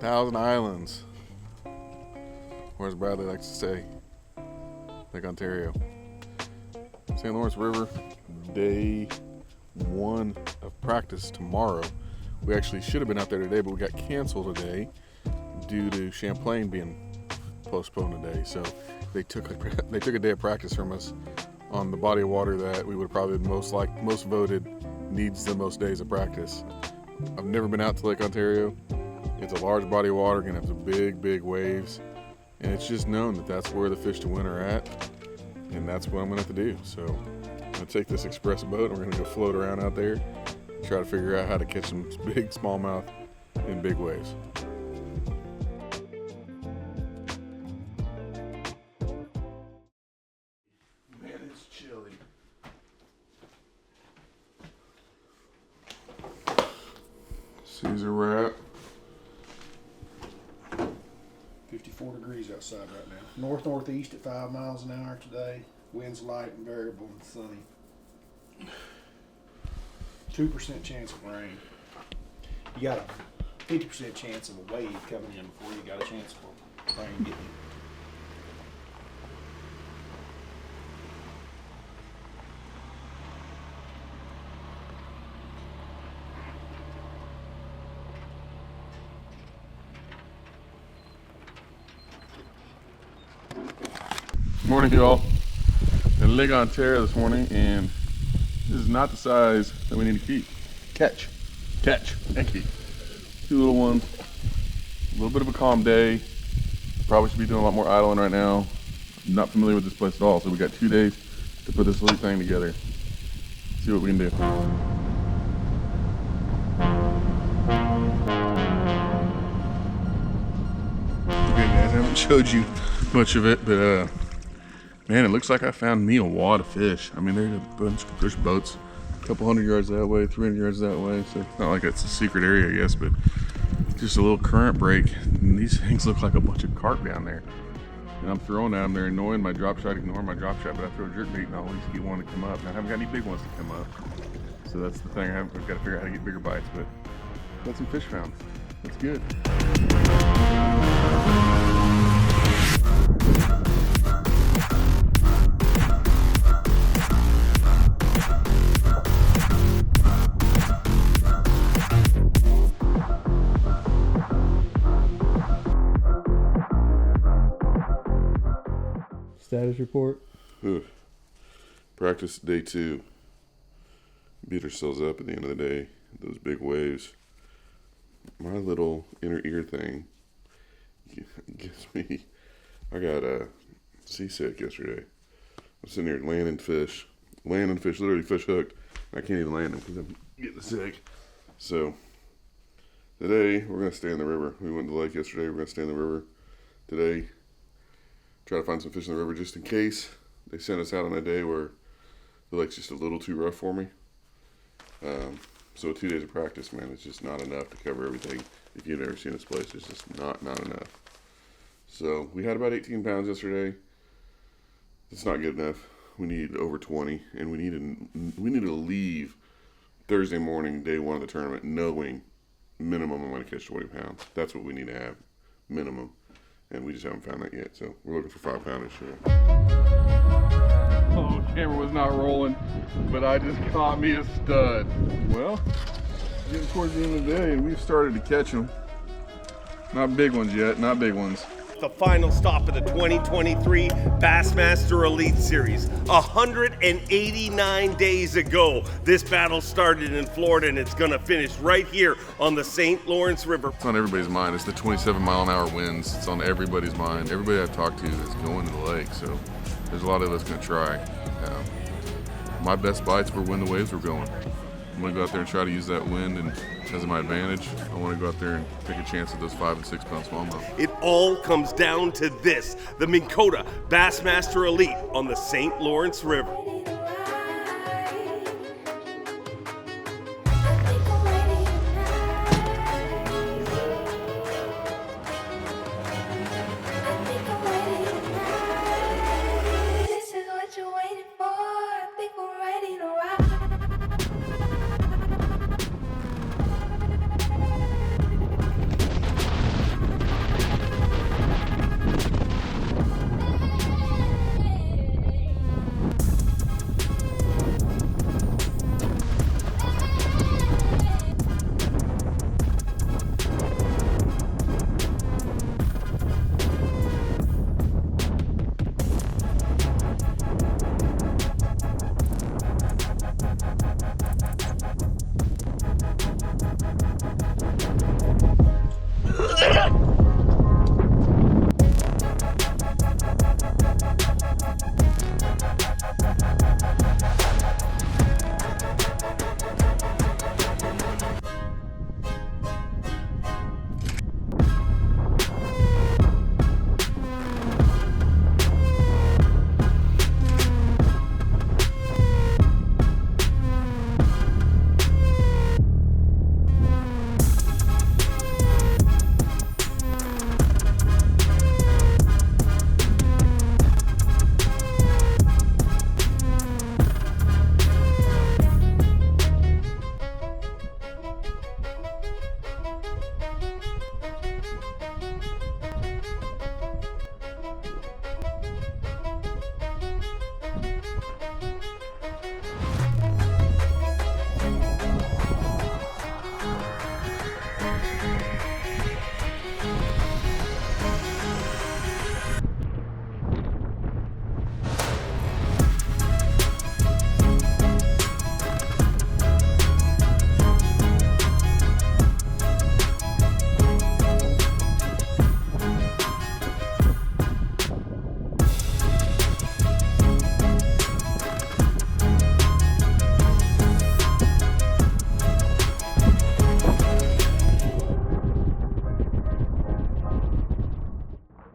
Thousand Islands. Or as Bradley likes to say, Lake Ontario. St. Lawrence River, day 1 of practice tomorrow. We actually should have been out there today, but we got canceled today due to Champlain being postponed today. So they took a day of practice from us on the body of water that we would probably most voted needs the most days of practice. I've never been out to Lake Ontario. It's a large body of water, gonna have some big waves, and it's just known that that's where the fish to win are at, and that's what I'm gonna have to do. So I'm gonna take this express boat and we're gonna go float around out there and try to figure out how to catch some big smallmouth in big waves. Man, it's chilly. Caesar wrap. 54 degrees outside right now. Northeast at 5 miles an hour today. Winds light and variable and sunny. 2% chance of rain. You got a 50% chance of a wave coming in before you got a chance for rain getting in. Morning, y'all. In Lake Ontario this morning, and this is not the size that we need to keep. Catch, and keep. 2 little ones. A little bit of a calm day. Probably should be doing a lot more idling right now. I'm not familiar with this place at all, so we got 2 days to put this little thing together. See what we can do. Okay, guys, I haven't showed you much of it, but man, it looks like I found me a wad of fish. I mean, there's boats a couple 100 yards that way, 300 yards that way, so it's not like it's a secret area, I guess, but just a little current break. And these things look like a bunch of carp down there. And I'm throwing at them. They're ignoring my drop shot, but I throw a jerk bait and I always get one to come up. And I haven't got any big ones to come up. So that's the thing. I've got to figure out how to get bigger bites, but got some fish found. That's good. Status report. Practice day 2. Beat ourselves up at the end of the day. Those big waves. My little inner ear thing gives me. I got seasick yesterday. I'm sitting here landing fish, literally fish hooked. I can't even land them because I'm getting sick. So today we're gonna stay in the river. We went to the lake yesterday. We're gonna stay in the river today. Try to find some fish in the river just in case they send us out on a day where the lake's just a little too rough for me. So 2 days of practice, man, it's just not enough to cover everything. If you've never seen this place, it's just not enough. So we had about 18 pounds yesterday. It's not good enough. We need over 20, and we need to leave Thursday morning, day 1 of the tournament, knowing minimum I'm going to catch 20 pounds. That's what we need to have, minimum. And we just haven't found that yet, so we're looking for 5 pounders here. Oh, camera was not rolling, but I just caught me a stud. Well, getting towards the end of the day, and we've started to catch them. Not big ones yet, not big ones. The final stop of the 2023 Bassmaster Elite Series. 189 days ago, this battle started in Florida, and it's gonna finish right here on the St. Lawrence River. It's on everybody's mind. It's the 27-mile-an-hour winds. It's on everybody's mind. Everybody I've talked to is going to the lake, so there's a lot of us gonna try. My best bites were when the waves were going. I'm gonna go out there and try to use that wind and as my advantage. I want to go out there and take a chance at those 5 and 6 pound smallmouth. It all comes down to this: the Minn Kota Bassmaster Elite on the St. Lawrence River.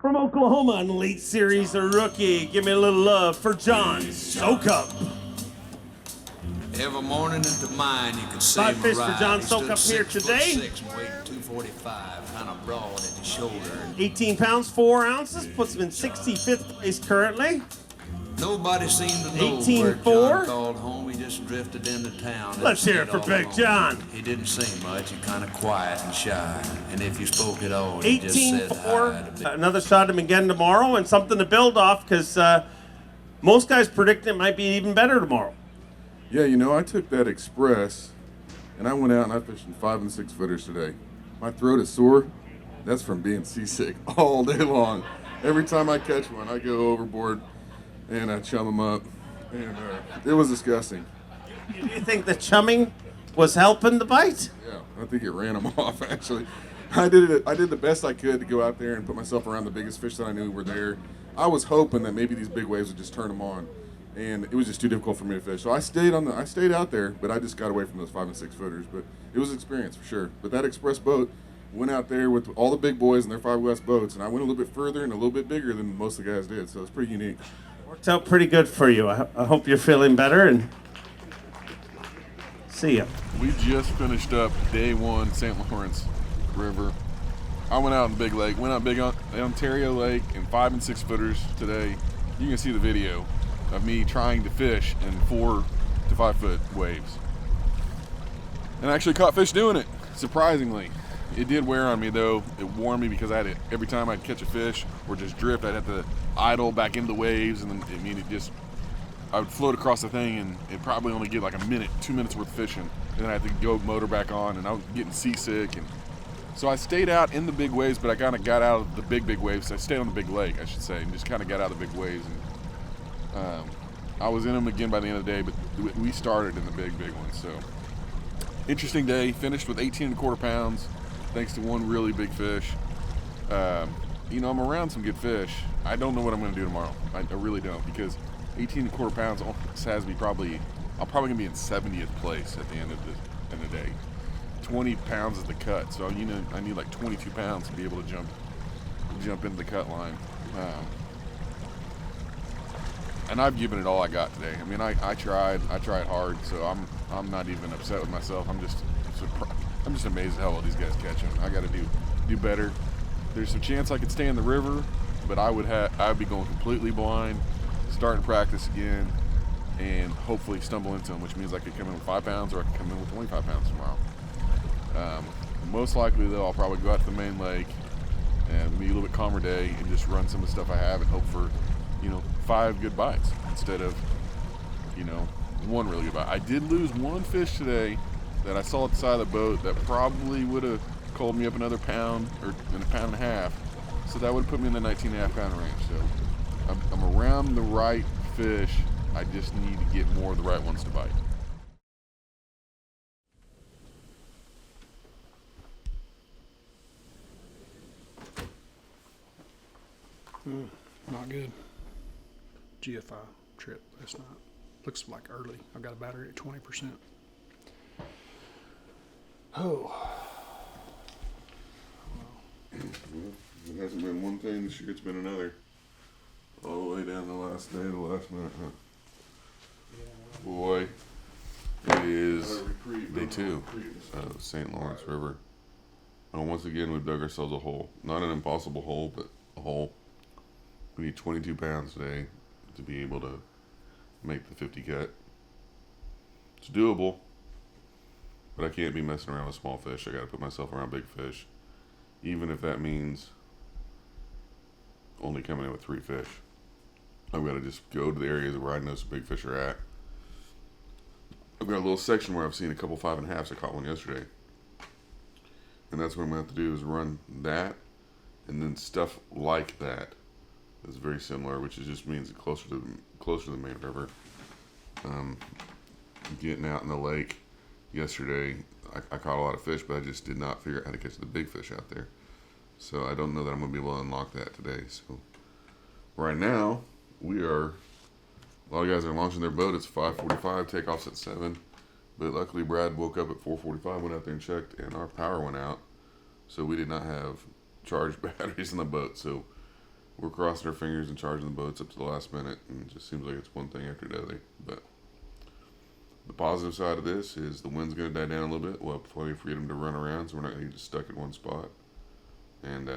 From Oklahoma in the Elite Series, a rookie. Give me a little love for John Sokup. Every morning at the mine, you could see Five him fish for arrive. John He stood Sokup here 6'6" today. and weighed 245, kind of broad at the shoulder. 18 pounds, 4 ounces. Puts him in 65th place currently. Nobody seemed to know 18-4. where John called home. He just drifted into town. and Let's hear it stayed for all Big alone. John. He didn't sing much. He kind of quiet and shy. And if you spoke at all, he just said hi to 18-4. me. Another shot at him again tomorrow, and something to build off because most guys predict it might be even better tomorrow. Yeah, you know, I took that express and I went out and I fished in 5 and 6 footers today. My throat is sore. That's from being seasick all day long. Every time I catch one, I go overboard and I chum them up. And it was disgusting. Do you think the chumming was helping the bite? Yeah, I think it ran them off, actually. I did the best I could to go out there and put myself around the biggest fish that I knew were there. I was hoping that maybe these big waves would just turn them on. And it was just too difficult for me to fish. So I stayed out there, but I just got away from those 5 and 6 footers. But it was an experience for sure. But that express boat went out there with all the big boys and their 5 West boats, and I went a little bit further and a little bit bigger than most of the guys did. So it's pretty unique. Worked out pretty good for you. I hope you're feeling better, and see ya. We just finished up day 1, St. Lawrence River. I went out in Big Lake, went out big on Ontario Lake in 5 and 6 footers today. You can see the video of me trying to fish in 4 to 5 foot waves. And I actually caught fish doing it, surprisingly. It did wear on me though. It wore me because I had it every time I'd catch a fish or just drift, I'd have to idle back into the waves, and then I would float across the thing and it'd probably only get like a minute, 2 minutes worth of fishing. And then I had to go motor back on, and I was getting seasick. And so I stayed out in the big waves, but I kind of got out of the big waves. I stayed on the big lake, I should say, and just kind of got out of the big waves. And I was in them again by the end of the day, but we started in the big ones. So interesting day. Finished with 18 1/4 pounds, thanks to one really big fish. You know, I'm around some good fish. I don't know what I'm going to do tomorrow. I really don't, because 18 1/4 pounds almost has me I'm probably going to be in 70th place at the end of the day. 20 pounds is the cut, so you know I need like 22 pounds to be able to jump into the cut line. And I've given it all I got today. I mean, I tried hard, so I'm not even upset with myself. I'm just amazed at how well these guys catch them. I got to do better. There's some chance I could stay in the river, but I'd be going completely blind, starting practice again, and hopefully stumble into them, which means I could come in with 5 pounds or I could come in with 25 pounds tomorrow. Most likely though, I'll probably go out to the main lake and be a little bit calmer day and just run some of the stuff I have and hope for, 5 good bites instead of, 1 really good bite. I did lose 1 fish today that I saw at the side of the boat that probably would have called me up another pound or a pound and a half. So that would have put me in the 19.5 pound range. So I'm around the right fish. I just need to get more of the right ones to bite. Not good. GFI trip last night. Looks like early. I've got a battery at 20%. Oh. It hasn't been one thing this year, it's been another. All the way down the last day, the last minute, huh? Boy, it is day 2 of St. Lawrence River. And once again, we've dug ourselves a hole. Not an impossible hole, but a hole. We need 22 pounds today to be able to make the 50 cut. It's doable, but I can't be messing around with small fish. I got to put myself around big fish, even if that means only coming in with 3 fish. I've got to just go to the areas where I know some big fish are at. I've got a little section where I've seen a couple 5 1/2s. I caught one yesterday, and that's what I'm going to have to do is run that, and then stuff like that is very similar, which just means closer to the main river. Getting out in the lake yesterday, I caught a lot of fish, but I just did not figure out how to catch the big fish out there. So I don't know that I'm going to be able to unlock that today. So right now, a lot of guys are launching their boat. It's 5:45, takeoff's at 7. But luckily Brad woke up at 4:45, went out there and checked, and our power went out. So we did not have charged batteries in the boat. So we're crossing our fingers and charging the boats up to the last minute, and it just seems like it's one thing after another. But the positive side of this is the wind's going to die down a little bit. We'll have plenty of freedom to run around, so we're not going to get just stuck in one spot. And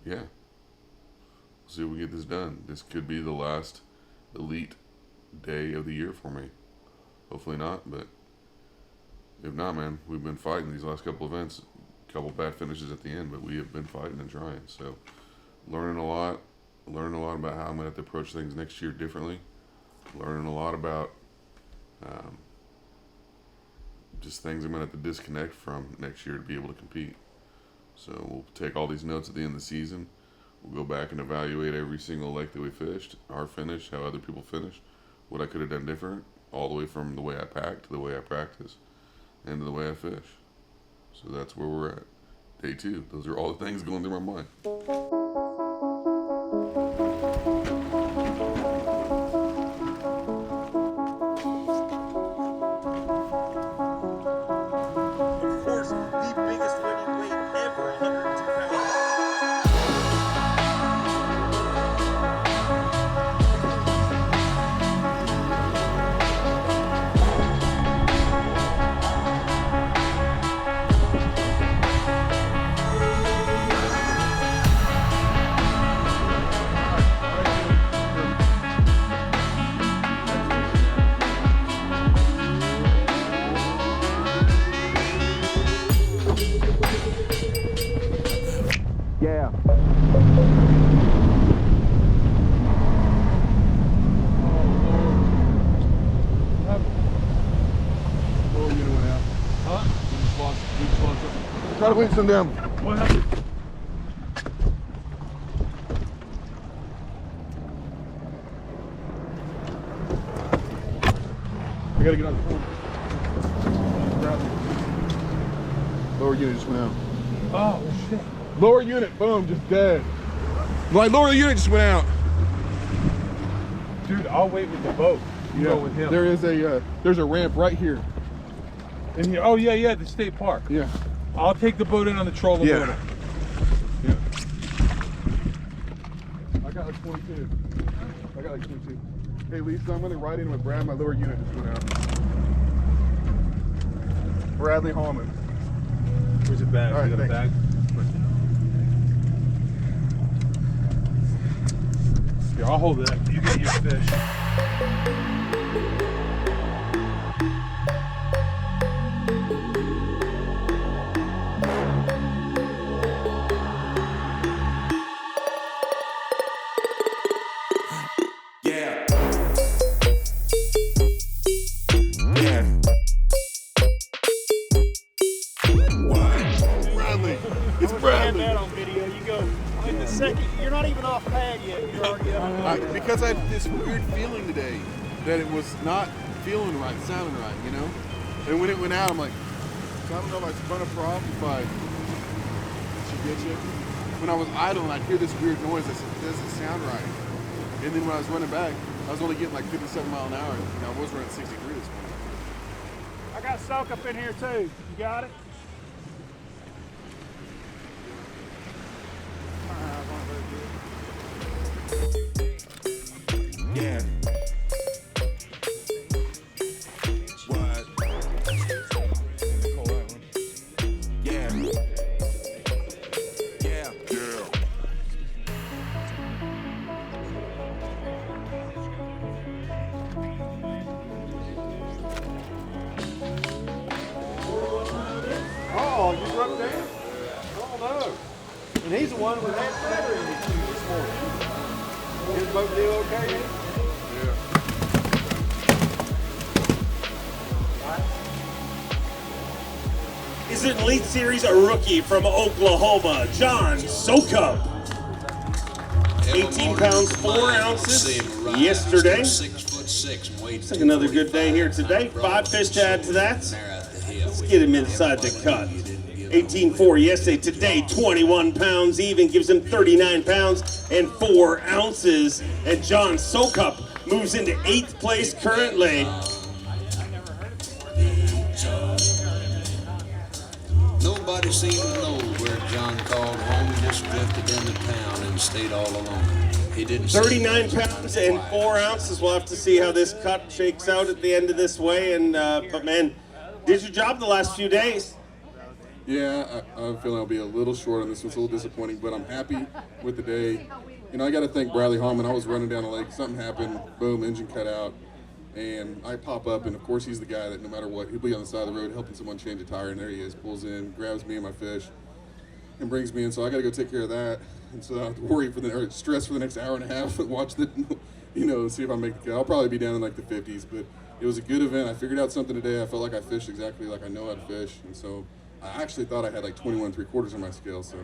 yeah, we'll see if we get this done. This could be the last elite day of the year for me. Hopefully not, but if not, man, we've been fighting these last couple events. A couple bad finishes at the end, but we have been fighting and trying. So learning a lot about how I'm going to have to approach things next year differently. Learning a lot about just things I'm going to have to disconnect from next year to be able to compete. So we'll take all these notes at the end of the season. We'll go back and evaluate every single lake that we fished, our finish, how other people finished, what I could have done different, all the way from the way I packed to the way I practice and to the way I fish. So that's where we're at. Day 2. Those are all the things going through my mind. Of course, the biggest winning weight ever, 102 pounds. Yeah. Lower unit went out. Huh? We just lost it. Try to lead some down. What happened? I gotta get on the phone. Lower unit just went out. Oh, shit. Lower unit, boom, just dead. Like, lower unit just went out. Dude, I'll wait with the boat. You go with him. There is there's a ramp right here. In here. Oh, yeah, the state park. Yeah. I'll take the boat in on the trolling Yeah. motor. Yeah. I got like 22. Hey, Lisa, I'm gonna ride in with Brad. My lower unit just went out. Bradley Hallman. Where's your bag? All right, you got a thanks. bag? Here, I'll hold it. You get your fish. Yeah. Yeah. Bradley. It's Bradley. That on video. You go in the second. You're not even off pad yet. You're already up. Because I had this weird feeling today that it was not feeling right, sounding right, you know? And when it went out, I'm like, so I don't know if I spun a prop, if I should get you. When I was idling, I'd hear this weird noise. I said, it doesn't sound right. And then when I was running back, I was only getting like 57 mile an hour. And I was running 63 this morning. I got soak up in here too. You got it? Yeah. What? Yeah. Yeah. Yeah. Oh, you broke down? Oh no. And he's the one with that feather in his shoe this morning. His boat deal okay? Yet? Is it Elite Series a rookie from Oklahoma, John Sokup? 18 pounds 4 ounces yesterday. 6'6" weight. Looks like another good day here today. 5 fish to add to that. Let's get him inside the cut. 18.4 yesterday. Today, 21 pounds even. Gives him 39 pounds and 4 ounces. And John Sokup moves into 8th place currently. Nobody seemed to know where John called home. He just drifted into town and stayed all alone. He didn't say 39 pounds and 4 ounces. We'll have to see how this cut shakes out at the end of this way. And but man, did your job the last few days. Yeah, I'm feeling I'll be a little short on this one. It's a little disappointing, but I'm happy with the day. You know, I got to thank Bradley Hallman. I was running down the lake, something happened, boom, engine cut out, and I pop up, and of course he's the guy that no matter what, he'll be on the side of the road helping someone change a tire, and there he is, pulls in, grabs me and my fish, and brings me in. So I got to go take care of that, and so I have to worry or stress for the next hour and a half and watch the, you know, see if I make the cut. I'll probably be down in like the 50s, but it was a good event. I figured out something today. I felt like I fished exactly like I know how to fish, and so I actually thought I had like 21 3/4 on my scale. So,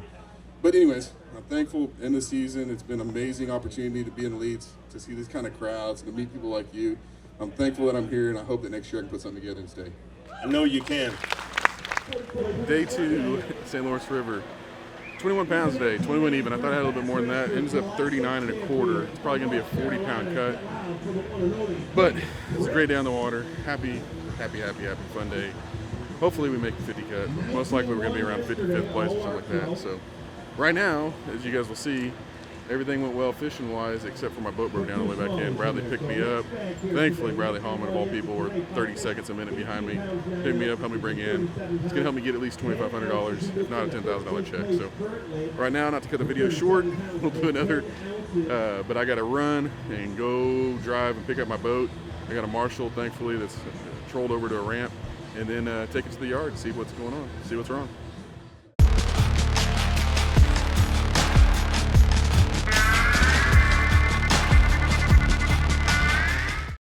but anyways, I'm thankful in the season. It's been an amazing opportunity to be in leads, to see these kind of crowds, to meet people like you. I'm thankful that I'm here, and I hope that next year I can put something together and stay. I know you can. Day 2, St. Lawrence River. 21 pounds today, 21 even. I thought I had a little bit more than that. Ends up 39 1/4. It's probably going to be a 40-pound cut. But it's a great day on the water. Happy, fun day. Hopefully we make the 50 cut. Most likely we're going to be around 55th place or something like that. So right now, as you guys will see, everything went well fishing-wise, except for my boat broke down on the way back in. Bradley picked me up. Thankfully, Bradley Hallman, of all people, were 30 seconds a minute behind me. Picked me up, helped me bring in. It's going to help me get at least $2,500, if not a $10,000 check. So right now, not to cut the video short, we'll do another. But I got to run and go drive and pick up my boat. I got a Marshall, thankfully, that's trolled over to a ramp. And then take it to the yard and see what's going on, see what's wrong.